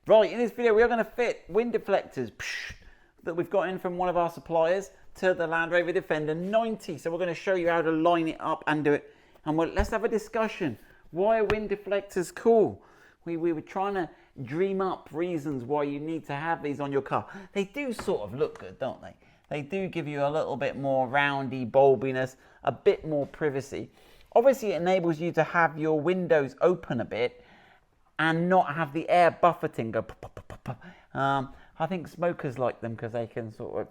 Right, in this video we are going to fit wind deflectors that we've got in from one of our suppliers to the Land Rover Defender 90. So we're going to show you how to line it up and do it. And let's have a discussion. Why are wind deflectors cool? We were trying to dream up reasons why you need to have these on your car. They do sort of look good, don't they? They do give you a little bit more roundy bulbiness, a bit more privacy. Obviously it enables you to have your windows open a bit and not have the air buffeting go pop, pop, pop, pop. I think smokers like them because they can sort of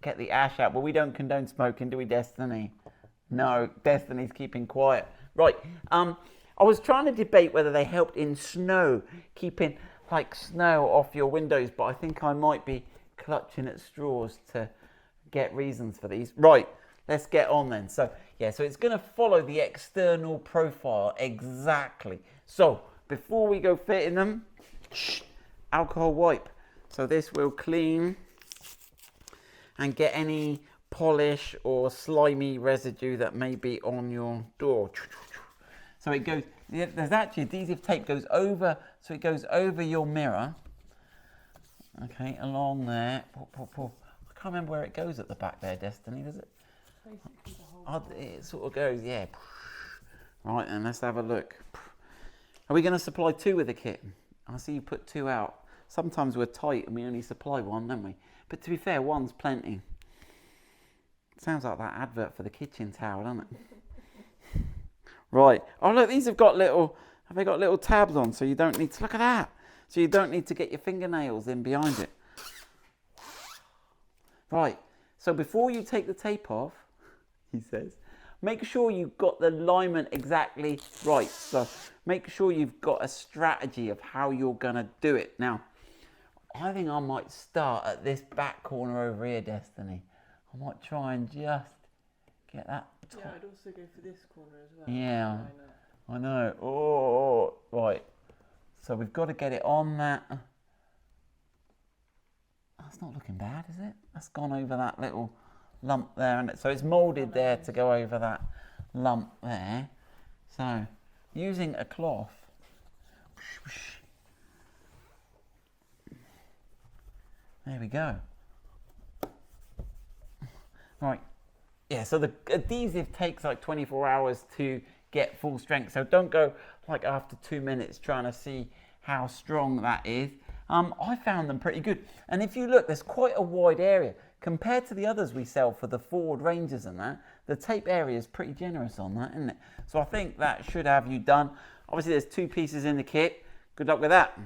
get the ash out. But we don't condone smoking, do we, Destiny? No, Destiny's keeping quiet. Right, I was trying to debate whether they helped in snow, keeping like snow off your windows, but I think I might be clutching at straws to get reasons for these. Right, let's get on then. So yeah, so it's going to follow the external profile exactly. So before we go fitting them, alcohol wipe. So this will clean and get any polish or slimy residue that may be on your door. So it goes, there's actually adhesive tape goes over, so it goes over your mirror. Okay, along there. I can't remember where it goes at the back there, Destiny, does it? It sort of goes, yeah. Right, then let's have a look. Are we going to supply two with the kit? I see you put two out. Sometimes we're tight and we only supply one, don't we? But to be fair, one's plenty. Sounds like that advert for the kitchen towel, doesn't it? Right. Oh, look, these have got little tabs on, so you don't need to, look at that. So you don't need to get your fingernails in behind it. Right. So before you take the tape off, he says, make sure you've got the alignment exactly right. So make sure you've got a strategy of how you're going to do it. Now, I think I might start at this back corner over here, Destiny. I might try and just get that top. Yeah, I'd also go for this corner as well. Yeah, I know. Oh, right. So we've got to get it on that. That's not looking bad, is it? That's gone over that little lump there, and so it's moulded there to go over that lump there. So using a cloth, there we go. Right, yeah, so the adhesive takes like 24 hours to get full strength, so don't go like after 2 minutes trying to see how strong that is. I found them pretty good, and if you look, there's quite a wide area. Compared to the others we sell for the Ford Rangers and that, the tape area is pretty generous on that, isn't it? So I think that should have you done. Obviously there's two pieces in the kit. Good luck with that.